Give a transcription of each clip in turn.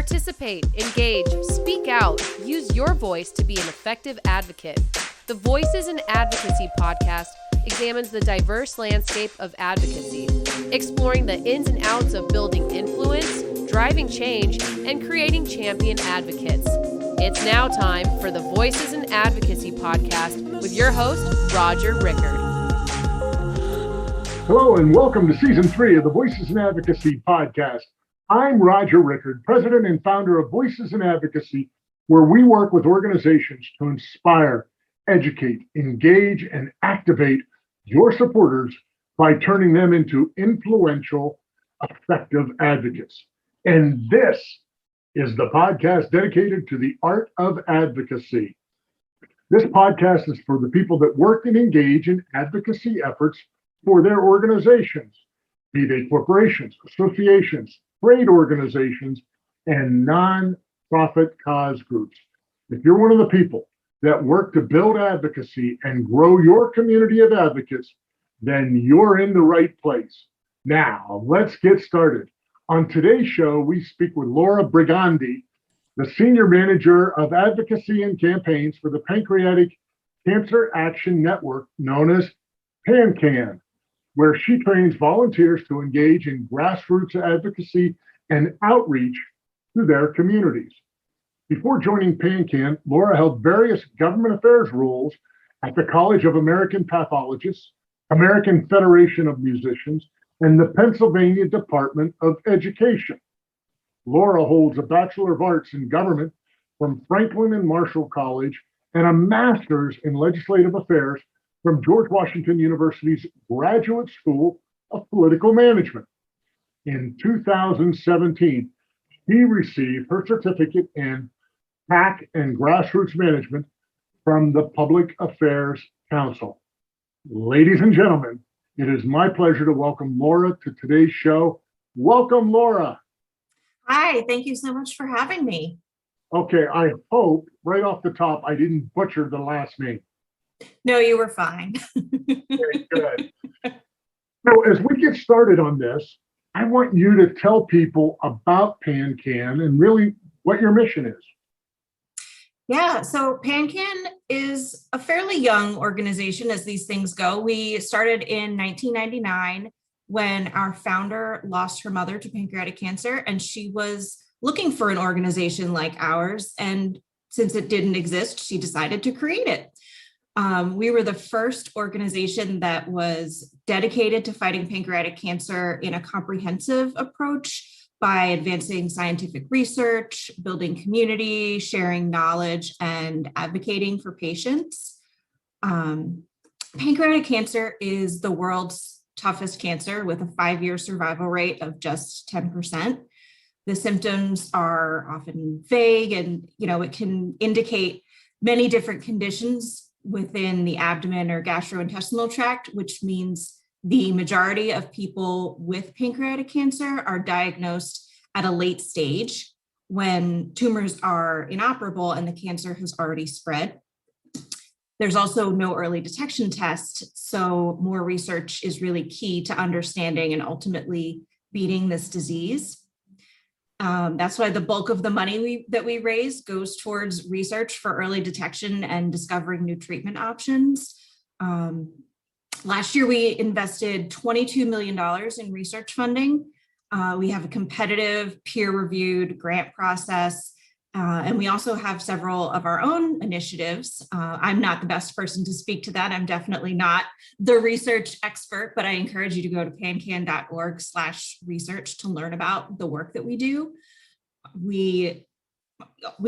Participate, engage, speak out, use your voice to be an effective advocate. The Voices in Advocacy podcast examines the diverse landscape of advocacy, exploring the ins and outs of building influence, driving change, and creating champion advocates. It's now time for the Voices in Advocacy podcast with your host, Roger Rickard. Hello and welcome to Season 3 of the Voices in Advocacy podcast. I'm Roger Rickard, President and founder of Voices in Advocacy, where we work with organizations to inspire, educate, engage, and activate your supporters by turning them into influential, effective advocates. And this is the podcast dedicated to the art of advocacy. This podcast is for the people that work and engage in advocacy efforts for their organizations, be they corporations, associations, trade organizations, and non-profit cause groups. If you're one of the people that work to build advocacy and grow your community of advocates, then you're in the right place. Now, let's get started. On today's show, we speak with Laura Brigandi, the Senior Manager of Advocacy and Campaigns for the Pancreatic Cancer Action Network, known as PanCAN, where she trains volunteers to engage in grassroots advocacy and outreach to their communities. Before joining PanCAN, Laura held various government affairs roles at the College of American Pathologists, American Federation of Musicians, and the Pennsylvania Department of Education. Laura holds a Bachelor of Arts in Government from Franklin and Marshall College and a Master's in Legislative Affairs from George Washington University's Graduate School of Political Management. In 2017, she received her certificate in PAC and Grassroots Management from the Public Affairs Council. Ladies and gentlemen, it is my pleasure to welcome Laura to today's show. Welcome, Laura. Hi, thank you so much for having me. Okay, I hope right off the top I didn't butcher the last name. No, you were fine. Very good. So as we get started on this, I want you to tell people about PanCAN and really what your mission is. Yeah, so PanCAN is a fairly young organization as these things go. We started in 1999 when our founder lost her mother to pancreatic cancer, and she was looking for an organization like ours. And since it didn't exist, she decided to create it. We were the first organization that was dedicated to fighting pancreatic cancer in a comprehensive approach by advancing scientific research, building community, sharing knowledge, and advocating for patients. Pancreatic cancer is the world's toughest cancer with a 5-year survival rate of just 10%. The symptoms are often vague and, it can indicate many different conditions within the abdomen or gastrointestinal tract, which means the majority of people with pancreatic cancer are diagnosed at a late stage when tumors are inoperable and the cancer has already spread. There's also no early detection test, so more research is really key to understanding and ultimately beating this disease. That's why the bulk of the money that we raise goes towards research for early detection and discovering new treatment options. Last year, we invested $22 million in research funding. We have a competitive, peer-reviewed grant process, and we also have several of our own initiatives. I'm not the best person to speak to that. I'm definitely not the research expert, but I encourage you to go to pancan.org/research to learn about the work that we do. We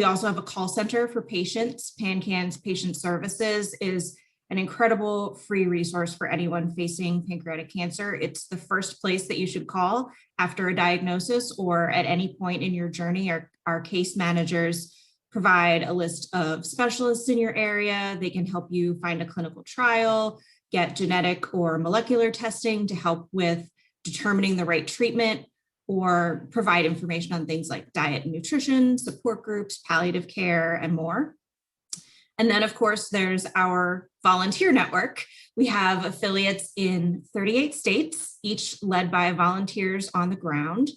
also have a call center for patients. PanCAN's Patient Services is an incredible free resource for anyone facing pancreatic cancer. It's the first place that you should call after a diagnosis or at any point in your journey. Our case managers provide a list of specialists in your area. They can help you find a clinical trial, get genetic or molecular testing to help with determining the right treatment, or provide information on things like diet and nutrition, support groups, palliative care, and more. And then, of course, there's our volunteer network. We have affiliates in 38 states, each led by volunteers on the ground.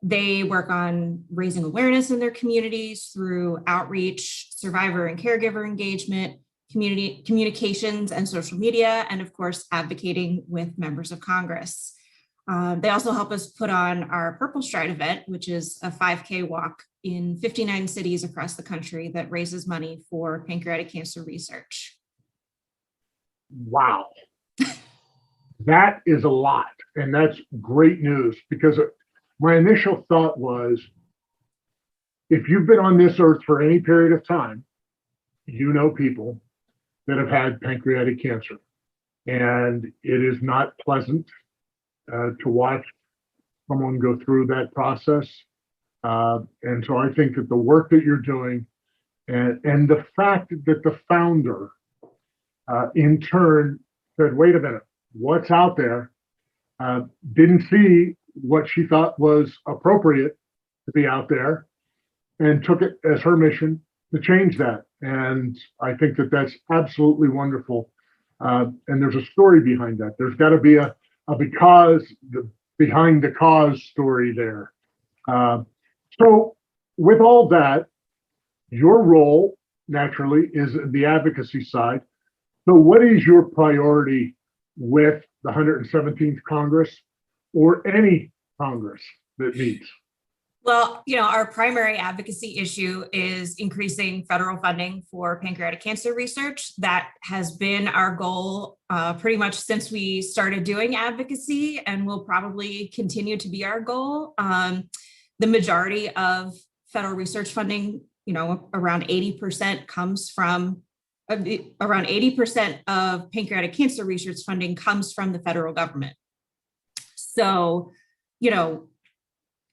They work on raising awareness in their communities through outreach, survivor and caregiver engagement, community communications and social media, and of course, advocating with members of Congress. They also help us put on our Purple Stride event, which is a 5K walk in 59 cities across the country that raises money for pancreatic cancer research. Wow. That is a lot. And that's great news, because my initial thought was, if you've been on this earth for any period of time, you know people that have had pancreatic cancer. And it is not pleasant to watch someone go through that process. And so I think that the work that you're doing and the fact that the founder in turn said, wait a minute, what's out there? Didn't see what she thought was appropriate to be out there and took it as her mission to change that. And I think that that's absolutely wonderful. And there's a story behind that. There's got to be a behind the cause story there. So with all that, your role naturally is the advocacy side. So what is your priority with the 117th Congress or any Congress that meets? Well, our primary advocacy issue is increasing federal funding for pancreatic cancer research. That has been our goal pretty much since we started doing advocacy, and will probably continue to be our goal. The majority of federal research funding, around 80% comes from around 80% of pancreatic cancer research funding comes from the federal government. So,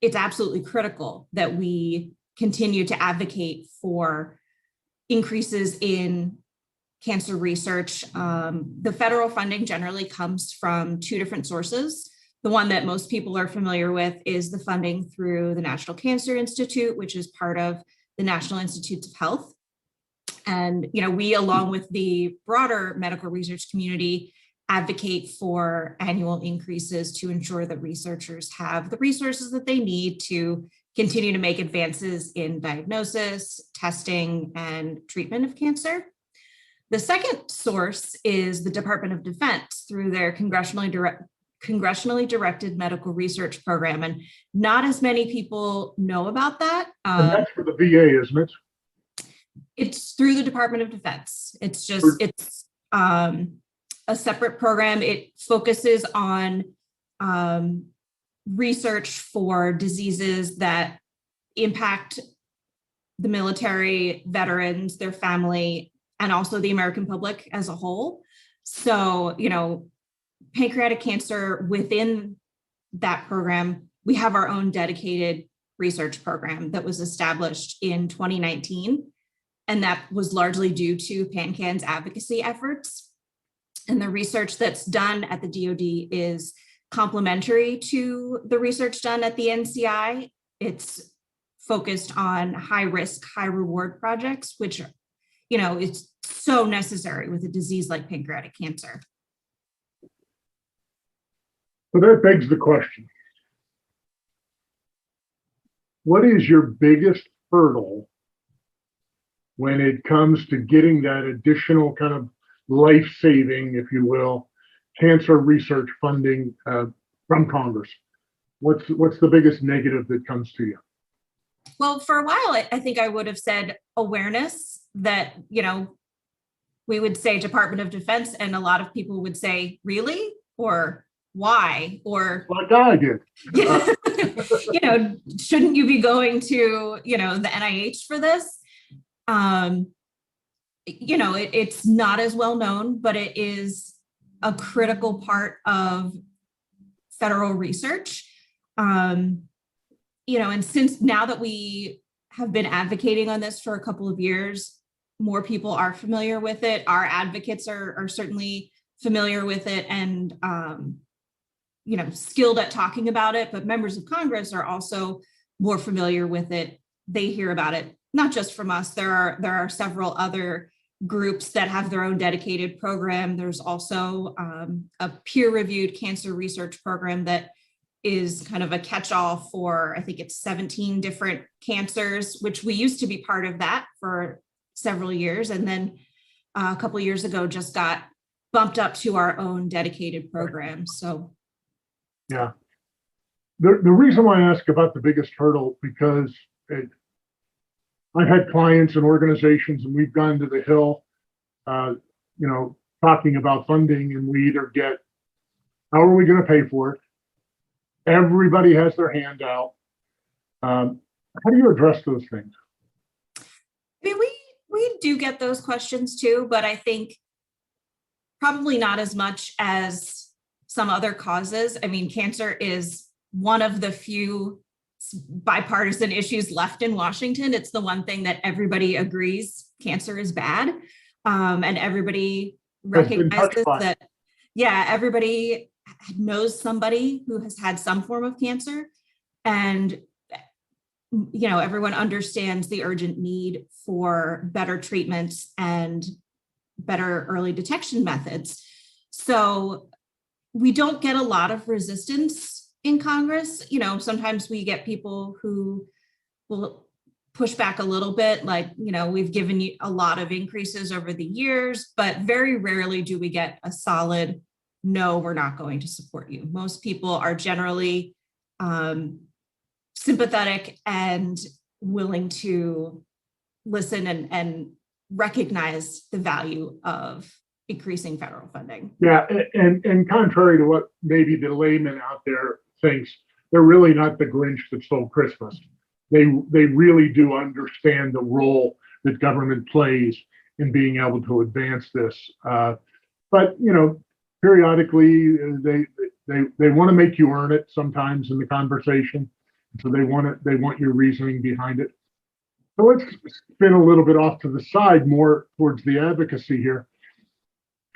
it's absolutely critical that we continue to advocate for increases in cancer research. The federal funding generally comes from two different sources. The one that most people are familiar with is the funding through the National Cancer Institute, which is part of the National Institutes of Health. And, we, along with the broader medical research community, advocate for annual increases to ensure that researchers have the resources that they need to continue to make advances in diagnosis, testing, and treatment of cancer. The second source is the Department of Defense through their congressionally directed medical research program. And not as many people know about that. And that's for the VA, isn't it? It's through the Department of Defense. It's a separate program. It focuses on research for diseases that impact the military, veterans, their family, and also the American public as a whole. So, pancreatic cancer, within that program, we have our own dedicated research program that was established in 2019. And that was largely due to PanCAN's advocacy efforts. And the research that's done at the DoD is complementary to the research done at the NCI. It's focused on high risk, high reward projects, which, it's so necessary with a disease like pancreatic cancer. So that begs the question, what is your biggest hurdle when it comes to getting that additional kind of life-saving, if you will, cancer research funding from Congress? What's the biggest negative that comes to you? Well, for a while, I think I would have said awareness that, we would say Department of Defense, and a lot of people would say, really? Or why? Or like I did. Shouldn't you be going to, the NIH for this? It's not as well known, but it is a critical part of federal research. And since now that we have been advocating on this for a couple of years, more people are familiar with it. Our advocates are certainly familiar with it and, skilled at talking about it, but members of Congress are also more familiar with it. They hear about it, not just from us. There are several other groups that have their own dedicated program. There's also a peer-reviewed cancer research program that is kind of a catch-all for, I think it's 17 different cancers, which we used to be part of that for several years. And then a couple of years ago, just got bumped up to our own dedicated program. So, yeah. The reason why I ask about the biggest hurdle, because I've had clients and organizations, and we've gone to the Hill, talking about funding, and we either get, how are we going to pay for it? Everybody has their hand out. How do you address those things? I mean, we do get those questions too, but I think probably not as much as some other causes. I mean, cancer is one of the few bipartisan issues left in Washington. It's the one thing that everybody agrees cancer is bad. And everybody recognizes that, everybody knows somebody who has had some form of cancer. And, everyone understands the urgent need for better treatments and better early detection methods. So we don't get a lot of resistance in Congress. Sometimes we get people who will push back a little bit, like, we've given you a lot of increases over the years, but very rarely do we get a solid, no, we're not going to support you. Most people are generally sympathetic and willing to listen and recognize the value of increasing federal funding. Yeah, and contrary to what maybe the layman out there thinks, they're really not the Grinch that stole Christmas. They really do understand the role that government plays in being able to advance this. But periodically they want to make you earn it sometimes in the conversation. So they want your reasoning behind it. So let's spin a little bit off to the side, more towards the advocacy here.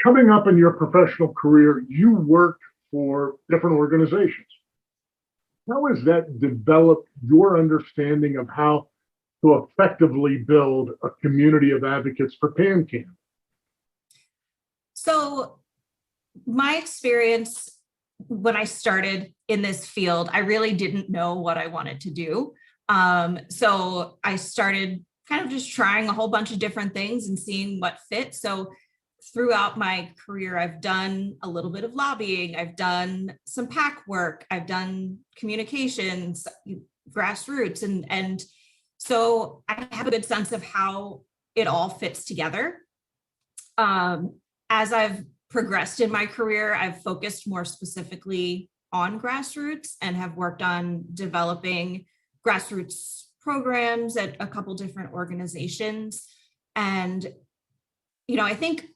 Coming up in your professional career, you worked for different organizations. How has that developed your understanding of how to effectively build a community of advocates for PanCAN? So my experience when I started in this field, I really didn't know what I wanted to do. So I started kind of just trying a whole bunch of different things and seeing what fit. So throughout my career, I've done a little bit of lobbying. I've done some PAC work. I've done communications, grassroots. And so I have a good sense of how it all fits together. As I've progressed in my career, I've focused more specifically on grassroots and have worked on developing grassroots programs at a couple different organizations. And, I think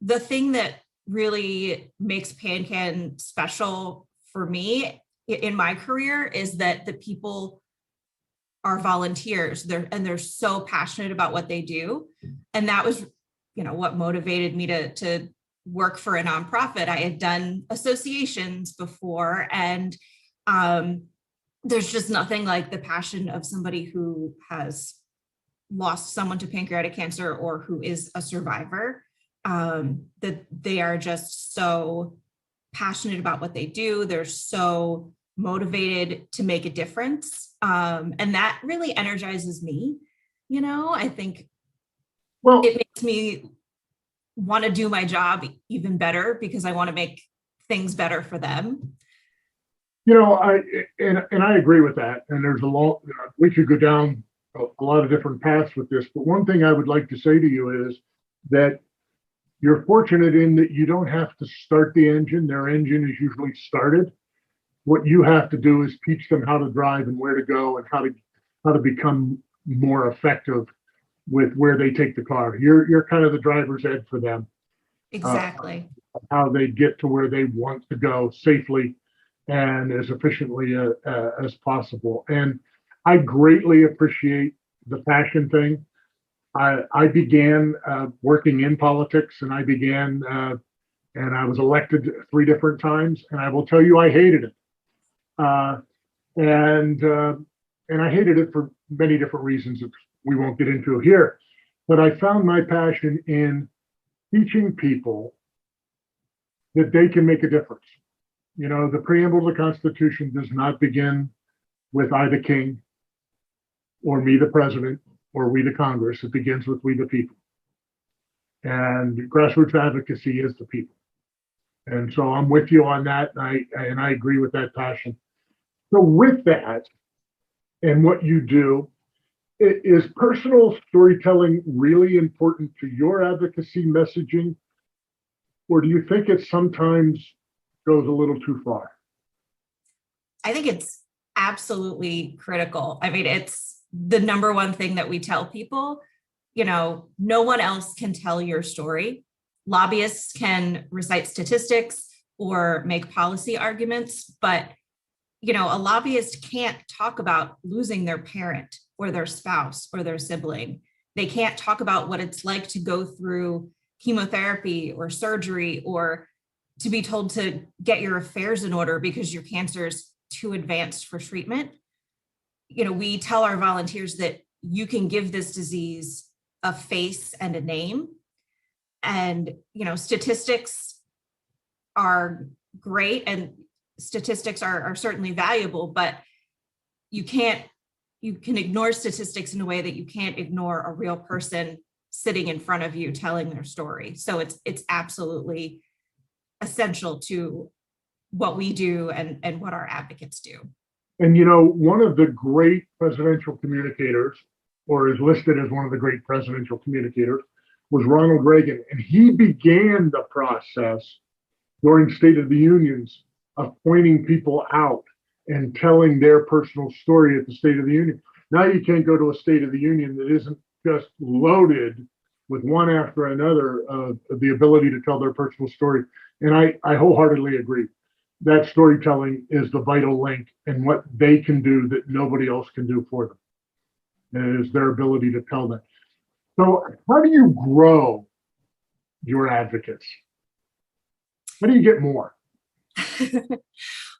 the thing that really makes PanCAN special for me in my career is that the people are volunteers. They're so passionate about what they do. And that was, what motivated me to work for a nonprofit. I had done associations before, and there's just nothing like the passion of somebody who has lost someone to pancreatic cancer or who is a survivor, that they are just so passionate about what they do. They're so motivated to make a difference. And that really energizes me. I think it makes me want to do my job even better because I want to make things better for them. I agree with that. And there's we could go down a lot of different paths with this. But one thing I would like to say to you is that you're fortunate in that you don't have to start the engine. Their engine is usually started. What you have to do is teach them how to drive and where to go and how to become more effective with where they take the car. You're kind of the driver's ed for them. Exactly. How they get to where they want to go safely and as efficiently as possible. And I greatly appreciate the passion thing. I began working in politics, and I began and I was elected 3 different times. And I will tell you, I hated it. And I hated it for many different reasons that we won't get into here. But I found my passion in teaching people that they can make a difference. You know, the preamble of the Constitution does not begin with I, the king, or me, the president, or we, the Congress. It begins with we, the people. And grassroots advocacy is the people. And so I'm with you on that. And I agree with that passion. So with that and what you do, is personal storytelling really important to your advocacy messaging? Or do you think it sometimes goes a little too far? I think it's absolutely critical. I mean, it's the number one thing that we tell people. You know, no one else can tell your story. Lobbyists can recite statistics or make policy arguments, but, you know, a lobbyist can't talk about losing their parent or their spouse or their sibling. They can't talk about what it's like to go through chemotherapy or surgery, or to be told to get your affairs in order because your cancer is too advanced for treatment. You know, we tell our volunteers that you can give this disease a face and a name. And, you know, statistics are great and statistics are certainly valuable, but you can ignore statistics in a way that you can't ignore a real person sitting in front of you telling their story. So it's absolutely essential to what we do and what our advocates do. And, you know, one of the great presidential communicators, or is listed as one of the great presidential communicators, was Ronald Reagan. And he began the process during State of the Unions of pointing people out and telling their personal story at the State of the Union. Now you can't go to a State of the Union that isn't just loaded with one after another the ability to tell their personal story. And I wholeheartedly agree. That storytelling is the vital link in what they can do that nobody else can do for them. And it is their ability to tell that. So how do you grow your advocates? How do you get more?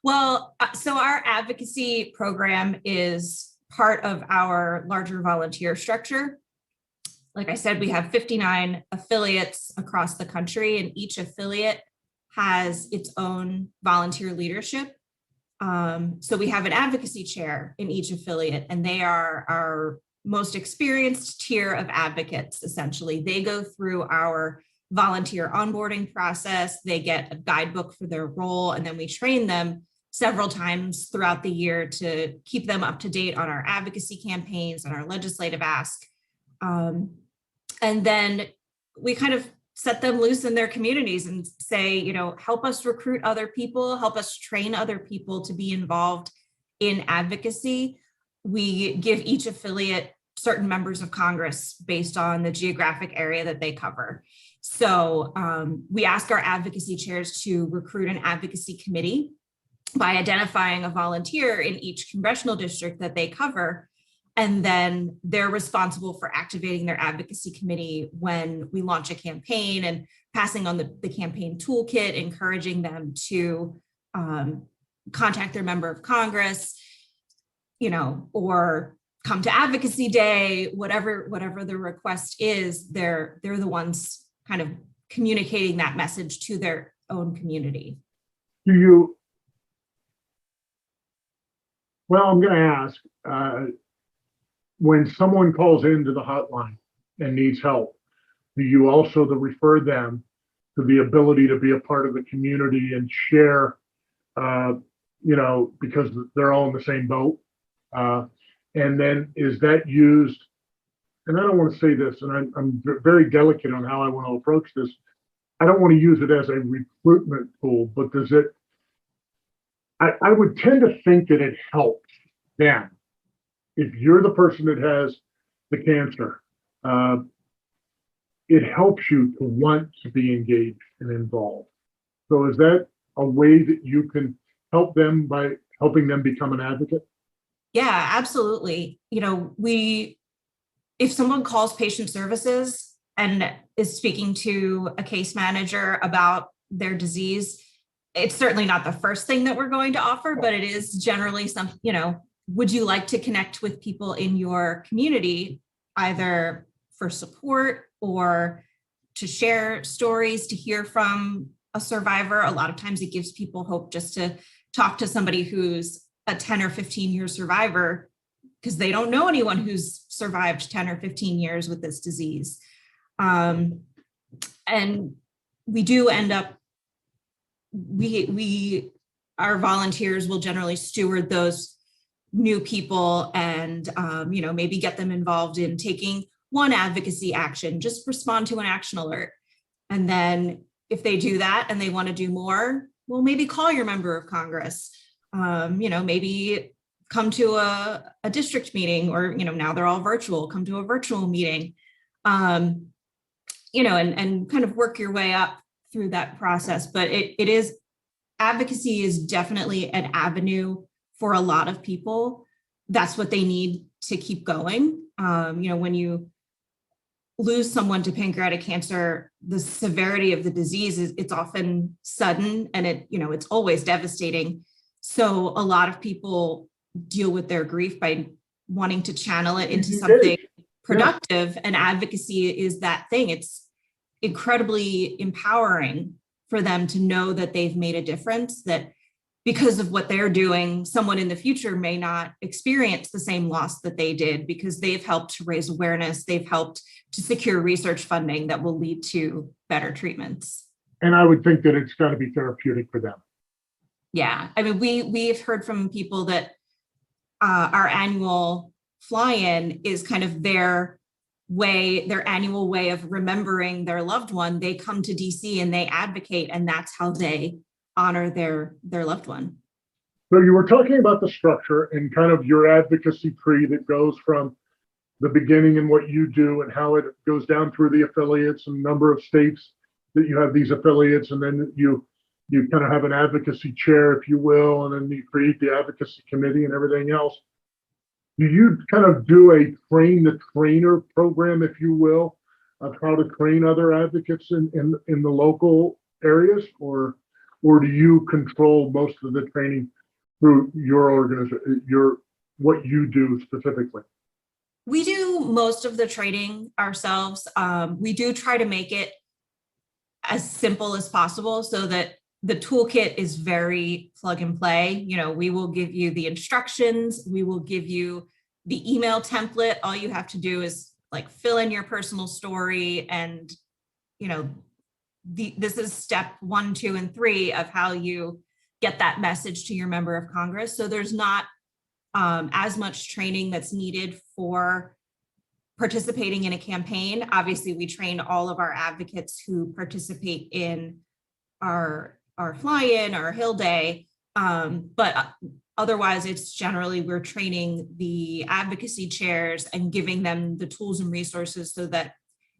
Well, so our advocacy program is part of our larger volunteer structure. Like I said, we have 59 affiliates across the country, and each affiliate has its own volunteer leadership. So we have an advocacy chair in each affiliate, and they are our most experienced tier of advocates, essentially. They go through our volunteer onboarding process, they get a guidebook for their role, and then we train them several times throughout the year to keep them up to date on our advocacy campaigns and our legislative ask. And then we kind of set them loose in their communities and say, you know, help us recruit other people, help us train other people to be involved in advocacy. We give each affiliate certain members of Congress based on the geographic area that they cover. So we ask our advocacy chairs to recruit an advocacy committee by identifying a volunteer in each congressional district that they cover. And then they're responsible for activating their advocacy committee when we launch a campaign and passing on the campaign toolkit, encouraging them to contact their member of Congress, you know, or come to Advocacy Day, whatever the request is. They're the ones kind of communicating that message to their own community. Well, I'm going to ask, when someone calls into the hotline and needs help, do you also refer them to the ability to be a part of the community and share, you know, because they're all in the same boat? And then is that used, and I don't want to say this, and I'm very delicate on how I want to approach this. I don't want to use it as a recruitment tool, but does it, I would tend to think that it helps them. If you're the person that has the cancer, it helps you to want to be engaged and involved. So is that a way that you can help them by helping them become an advocate? Yeah, absolutely. You know, if someone calls patient services and is speaking to a case manager about their disease, it's certainly not the first thing that we're going to offer, but it is generally something, you know, would you like to connect with people in your community, either for support or to share stories, to hear from a survivor. A lot of times it gives people hope just to talk to somebody who's a 10 or 15 year survivor, because they don't know anyone who's survived 10 or 15 years with this disease. And we do end up, our volunteers will generally steward those new people and, maybe get them involved in taking one advocacy action, just respond to an action alert. And then if they do that and they want to do more, well, maybe call your member of Congress, maybe come to a district meeting, or, now they're all virtual, come to a virtual meeting, and kind of work your way up through that process. But advocacy is definitely an avenue for a lot of people. That's what they need to keep going. When you lose someone to pancreatic cancer, the severity of the disease it's often sudden, and it's always devastating. So a lot of people deal with their grief by wanting to channel it into something productive, and advocacy is that thing. It's incredibly empowering for them to know that they've made a difference, that because of what they're doing, someone in the future may not experience the same loss that they did, because they've helped to raise awareness, they've helped to secure research funding that will lead to better treatments. And I would think that it's got to be therapeutic for them. Yeah, I mean, we've heard from people that our annual fly-in is kind of their annual way of remembering their loved one. They come to DC and they advocate, and that's how they honor their loved one. So you were talking about the structure and kind of your advocacy tree that goes from the beginning and what you do and how it goes down through the affiliates and number of states that you have these affiliates, and then you kind of have an advocacy chair, if you will, and then you create the advocacy committee and everything else. Do you kind of do a train the trainer program, if you will, of how to train other advocates in the local areas, or do you control most of the training through your organization, what you do specifically? We do most of the training ourselves. We do try to make it as simple as possible so that the toolkit is very plug and play. We will give you the instructions. We will give you the email template. All you have to do is fill in your personal story. And, this is step 1, 2, and 3 of how you get that message to your member of Congress. So there's not as much training that's needed for participating in a campaign. Obviously, we train all of our advocates who participate in our fly-in, our Hill Day, but otherwise it's generally we're training the advocacy chairs and giving them the tools and resources so that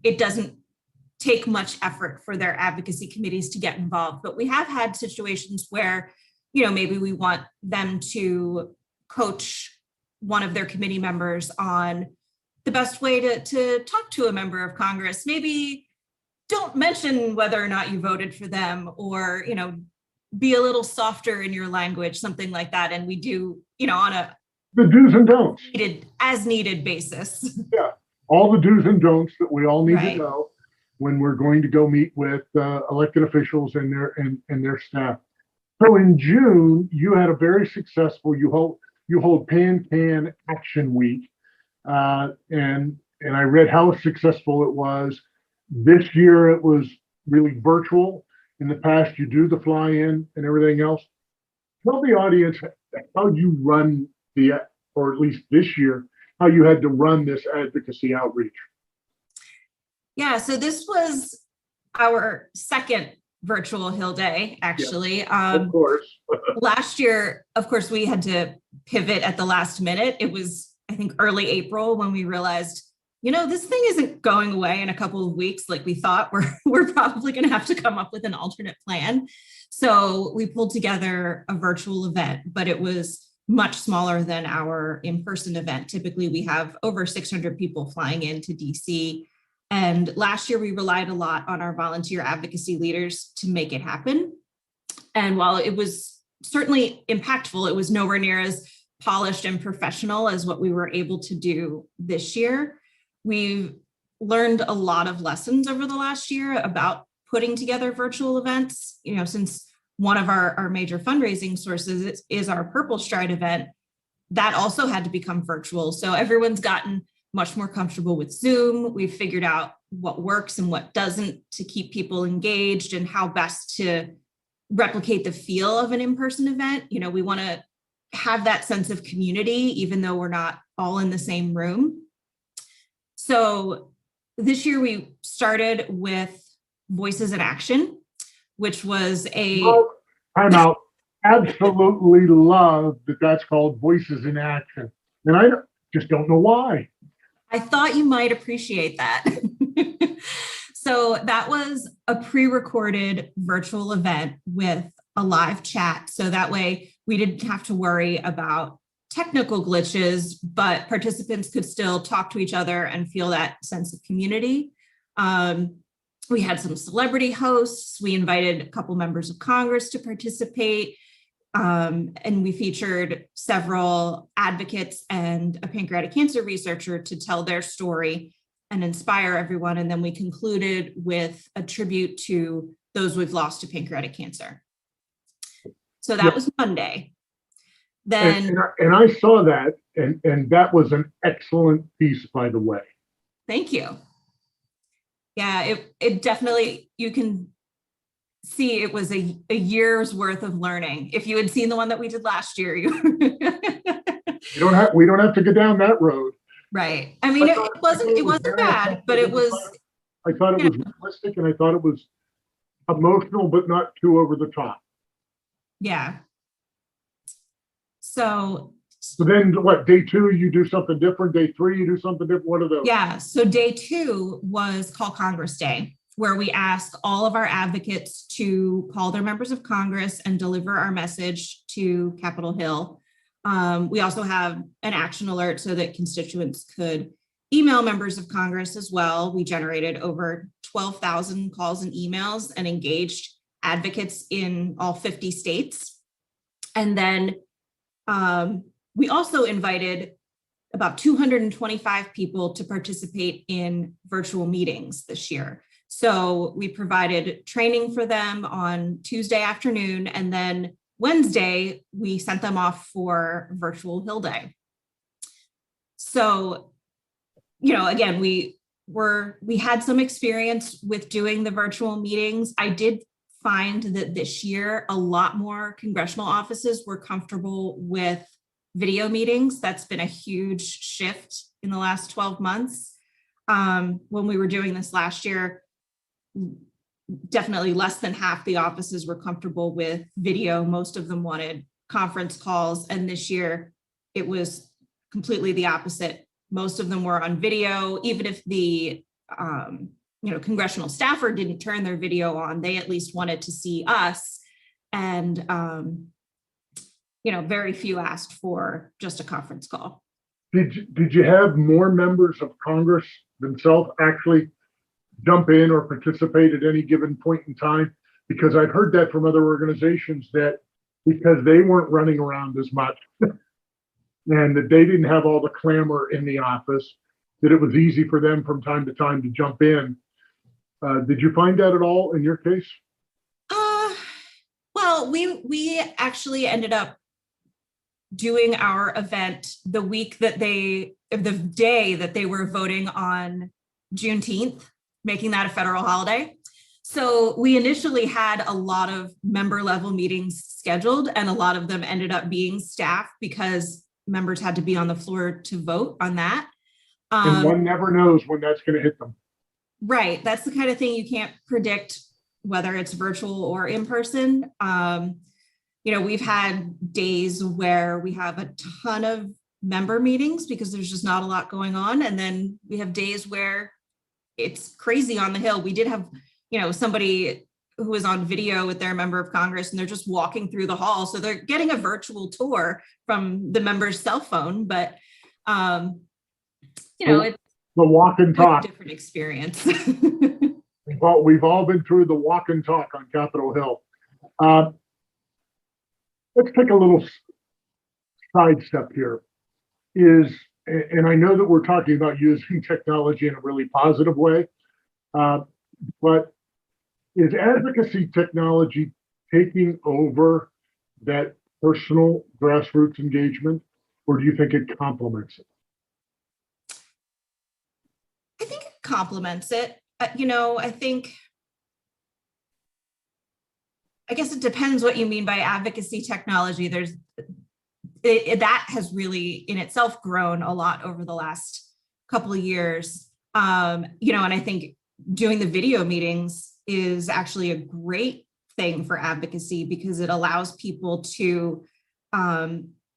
it doesn't take much effort for their advocacy committees to get involved. But we have had situations where, maybe we want them to coach one of their committee members on the best way to talk to a member of Congress. Maybe don't mention whether or not you voted for them, or, be a little softer in your language, something like that. And we do, on the do's and don'ts as needed basis. Yeah, all the do's and don'ts that we all need to know when we're going to go meet with elected officials and their staff. So in June, you had a very successful, you hold PanCAN Action Week, and I read how successful it was. This year it was really virtual. In the past, you do the fly-in and everything else. Tell the audience how you run or at least this year, how you had to run this advocacy outreach. Yeah, so this was our second virtual Hill Day, actually. Yeah, of course. Last year, of course, we had to pivot at the last minute. It was, I think, early April when we realized, this thing isn't going away in a couple of weeks like we thought. We're probably going to have to come up with an alternate plan. So we pulled together a virtual event, but it was much smaller than our in-person event. Typically, we have over 600 people flying into DC. And last year, we relied a lot on our volunteer advocacy leaders to make it happen. And while it was certainly impactful, it was nowhere near as polished and professional as what we were able to do this year. We've learned a lot of lessons over the last year about putting together virtual events, since one of our major fundraising sources is our Purple Stride event, that also had to become virtual. So everyone's gotten much more comfortable with Zoom. We've figured out what works and what doesn't to keep people engaged and how best to replicate the feel of an in-person event. We want to have that sense of community, even though we're not all in the same room. So this year we started with Voices in Action, which was time out. Absolutely love that that's called Voices in Action. And I just don't know why. I thought you might appreciate that. So that was a pre-recorded virtual event with a live chat. So that way we didn't have to worry about technical glitches, but participants could still talk to each other and feel that sense of community. We had some celebrity hosts. We invited a couple members of Congress to participate. And we featured several advocates and a pancreatic cancer researcher to tell their story and inspire everyone. And then we concluded with a tribute to those we've lost to pancreatic cancer. So that was Monday. Then and I saw that, and that was an excellent piece, by the way. Thank you. Yeah, it definitely, you can see it was a year's worth of learning. If you had seen the one that we did last year, we don't have to go down that road. Right. I mean, it wasn't bad, but it was. I thought it was realistic, and I thought it was emotional, but not too over the top. Yeah. So then what, day 2, you do something different. Day 3, you do something different. What are those? Yeah. So day 2 was Call Congress Day, where we ask all of our advocates to call their members of Congress and deliver our message to Capitol Hill. We also have an action alert so that constituents could email members of Congress as well. We generated over 12,000 calls and emails and engaged advocates in all 50 states. And then we also invited about 225 people to participate in virtual meetings this year. So we provided training for them on Tuesday afternoon, and then Wednesday, we sent them off for virtual Hill Day. So, again, we had some experience with doing the virtual meetings. I did find that this year, a lot more congressional offices were comfortable with video meetings. That's been a huge shift in the last 12 months. When we were doing this last year, definitely less than half the offices were comfortable with video. Most of them wanted conference calls. And this year it was completely the opposite. Most of them were on video. Even if the congressional staffer didn't turn their video on, they at least wanted to see us. And very few asked for just a conference call. Did you have more members of Congress themselves actually jump in or participate at any given point in time? Because I've heard that from other organizations, that because they weren't running around as much and that they didn't have all the clamor in the office, that it was easy for them from time to time to jump in. Did you find that at all in your case? Well, we actually ended up doing our event the day that they were voting on Juneteenth, making that a federal holiday. So we initially had a lot of member level meetings scheduled, and a lot of them ended up being staff because members had to be on the floor to vote on that. And one never knows when that's going to hit them. Right. That's the kind of thing you can't predict, whether it's virtual or in person. We've had days where we have a ton of member meetings because there's just not a lot going on. And then we have days where it's crazy on the Hill. We did have, somebody who was on video with their member of Congress, and they're just walking through the hall. So they're getting a virtual tour from the member's cell phone, but it's the walk and talk. A different experience. We've all been through the walk and talk on Capitol Hill. Let's take a little sidestep here. And I know that we're talking about using technology in a really positive way, but Is advocacy technology taking over that personal grassroots engagement, or do you think it complements it? I think it complements it. I guess it depends what you mean by advocacy technology. That has really in itself grown a lot over the last couple of years. And I think doing the video meetings is actually a great thing for advocacy because it allows people to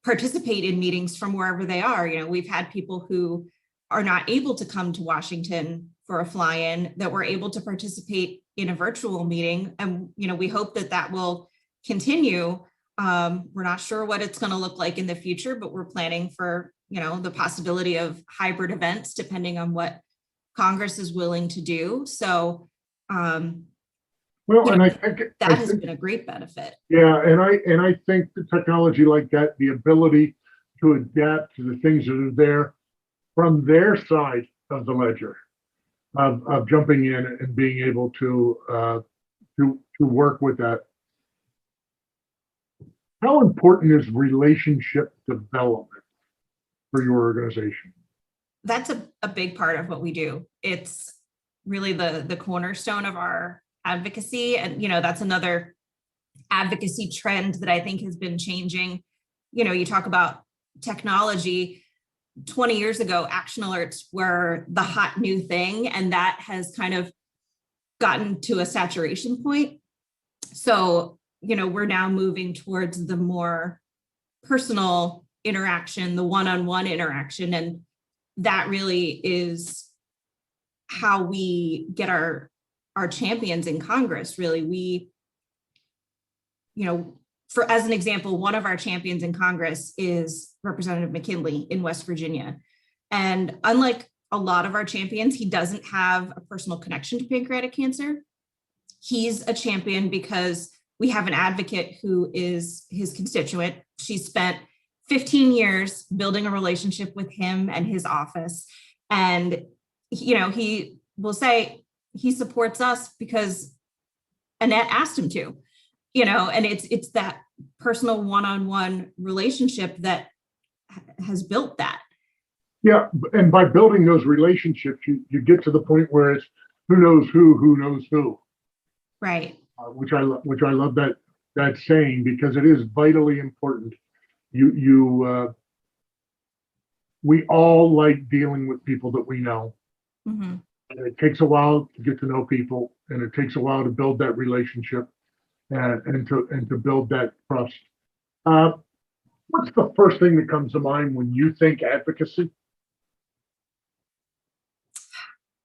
participate in meetings from wherever they are. We've had people who are not able to come to Washington for a fly-in that were able to participate in a virtual meeting. And, we hope that will continue. We're not sure what it's going to look like in the future, but we're planning for, the possibility of hybrid events, depending on what Congress is willing to do. So, and I think that has been a great benefit. Yeah. And I think the technology like that, the ability to adapt to the things that are there from their side of the ledger, of jumping in and being able to work with that. How important is relationship development for your organization? That's a big part of what we do. It's really the cornerstone of our advocacy. And, that's another advocacy trend that I think has been changing. You talk about technology. 20 years ago, action alerts were the hot new thing, and that has kind of gotten to a saturation point. So, we're now moving towards the more personal interaction, the one-on-one interaction, and that really is how we get our champions in Congress. Really, as an example, one of our champions in Congress is Representative McKinley in West Virginia. And unlike a lot of our champions, he doesn't have a personal connection to pancreatic cancer. He's a champion because we have an advocate who is his constituent. She spent 15 years building a relationship with him and his office. And, he will say he supports us because Annette asked him to. And it's that personal one-on-one relationship that has built that. Yeah, and by building those relationships, you get to the point where it's who knows who. Right. Which I love that saying, because it is vitally important. We all like dealing with people that we know. Mm-hmm. And it takes a while to get to know people, and it takes a while to build that relationship. And to build that trust. What's the first thing that comes to mind when you think advocacy?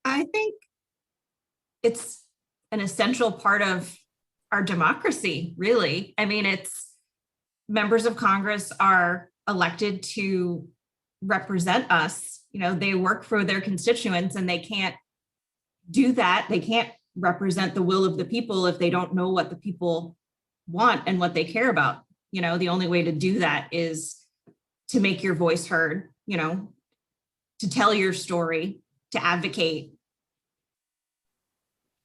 I think it's an essential part of our democracy, really. I mean, it's members of Congress are elected to represent us. They work for their constituents, and they can't do that. They can't represent the will of the people if they don't know what the people want and what they care about. The only way to do that is to make your voice heard, to tell your story, to advocate.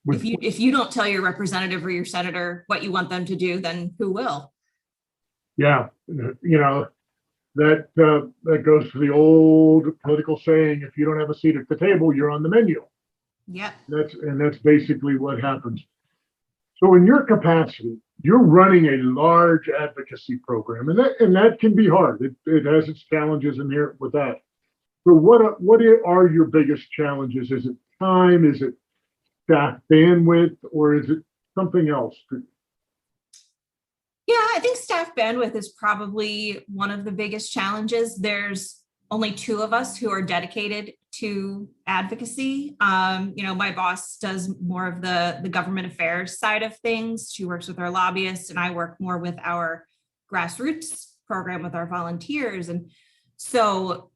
If you don't tell your representative or your senator what you want them to do, then who will? Yeah, that goes to the old political saying: if you don't have a seat at the table, you're on the menu. Yeah. That's basically what happens. So in your capacity, you're running a large advocacy program, and that can be hard. It has its challenges inherent with that. So what are your biggest challenges? Is it time? Is it staff bandwidth, or is it something else? Yeah, I think staff bandwidth is probably one of the biggest challenges. There's only two of us who are dedicated to advocacy. My boss does more of the government affairs side of things. She works with our lobbyists, and I work more with our grassroots program with our volunteers. And so,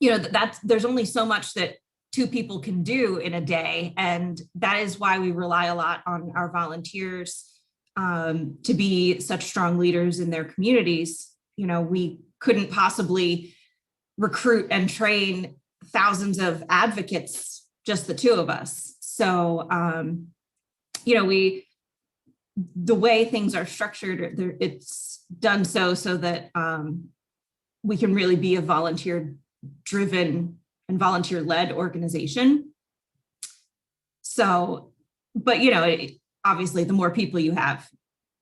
there's only so much that two people can do in a day. And that is why we rely a lot on our volunteers to be such strong leaders in their communities. We couldn't possibly recruit and train thousands of advocates, just the two of us. So, the way things are structured, it's done so that we can really be a volunteer-driven and volunteer-led organization. So, but obviously, the more people you have,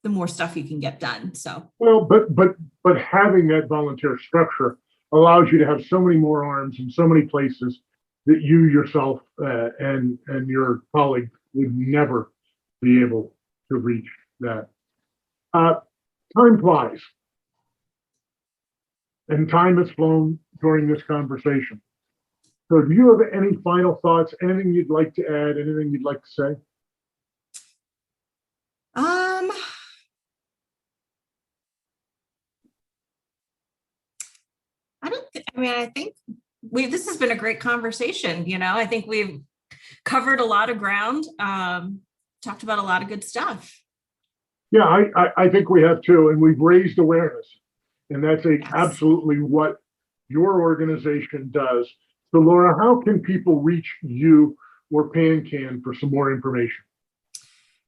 the more stuff you can get done. So, well, but having that volunteer structure allows you to have so many more arms in so many places that you yourself and your colleague would never be able to reach that. Time flies, and time has flown during this conversation. So do you have any final thoughts, anything you'd like to add, anything you'd like to say? I think this has been a great conversation. I think we've covered a lot of ground, talked about a lot of good stuff. Yeah, I think we have too, and we've raised awareness, and that's absolutely what your organization does. So Laura, how can people reach you or PanCAN for some more information?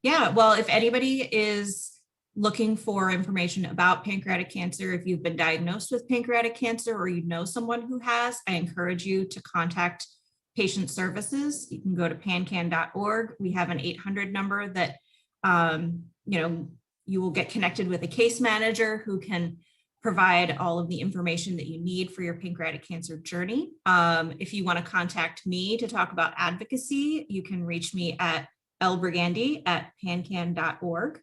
Yeah, well, if anybody is looking for information about pancreatic cancer, if you've been diagnosed with pancreatic cancer or you know someone who has, I encourage you to contact patient services. You can go to pancan.org. We have an 800 number that, you will get connected with a case manager who can provide all of the information that you need for your pancreatic cancer journey. If you want to contact me to talk about advocacy, you can reach me at lbrigandi@pancan.org.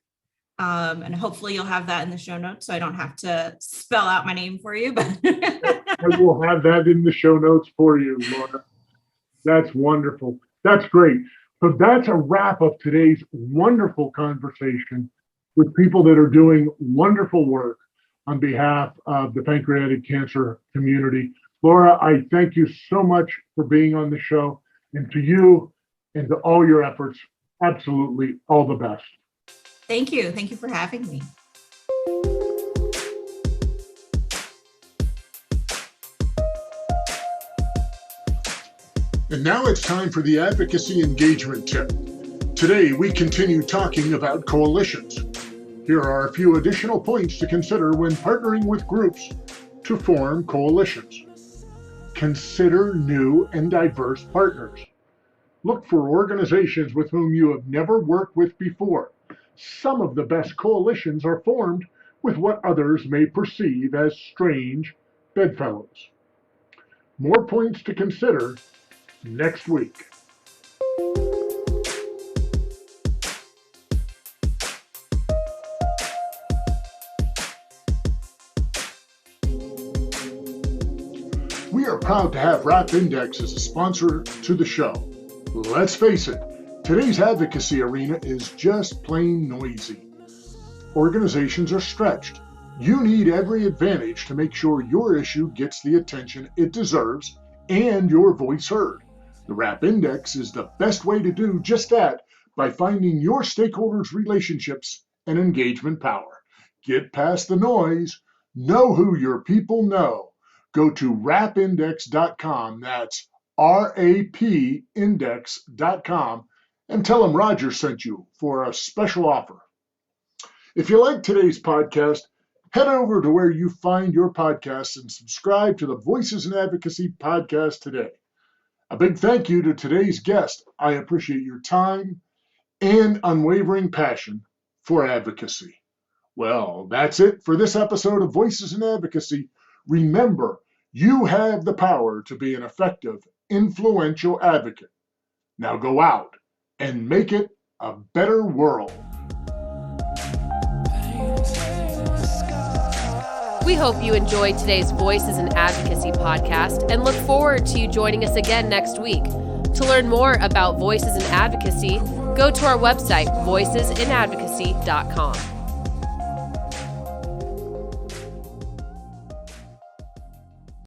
And hopefully you'll have that in the show notes, so I don't have to spell out my name for you. But I will have that in the show notes for you, Laura. That's wonderful. That's great. So that's a wrap of today's wonderful conversation with people that are doing wonderful work on behalf of the pancreatic cancer community. Laura, I thank you so much for being on the show, and to you and to all your efforts, absolutely all the best. Thank you. Thank you for having me. And now it's time for the Advocacy Engagement Tip. Today, we continue talking about coalitions. Here are a few additional points to consider when partnering with groups to form coalitions. Consider new and diverse partners. Look for organizations with whom you have never worked with before. Some of the best coalitions are formed with what others may perceive as strange bedfellows. More points to consider next week. We are proud to have RAP Index as a sponsor to the show. Let's face it, today's advocacy arena is just plain noisy. Organizations are stretched. You need every advantage to make sure your issue gets the attention it deserves and your voice heard. The RAP Index is the best way to do just that by finding your stakeholders' relationships and engagement power. Get past the noise. Know who your people know. Go to rapindex.com. That's rapindex.com, and tell them Roger sent you for a special offer. If you like today's podcast, head over to where you find your podcasts and subscribe to the Voices in Advocacy podcast today. A big thank you to today's guest. I appreciate your time and unwavering passion for advocacy. Well, that's it for this episode of Voices in Advocacy. Remember, you have the power to be an effective, influential advocate. Now go out and make it a better world. We hope you enjoyed today's Voices in Advocacy podcast and look forward to you joining us again next week. To learn more about Voices in Advocacy, go to our website, voicesinadvocacy.com.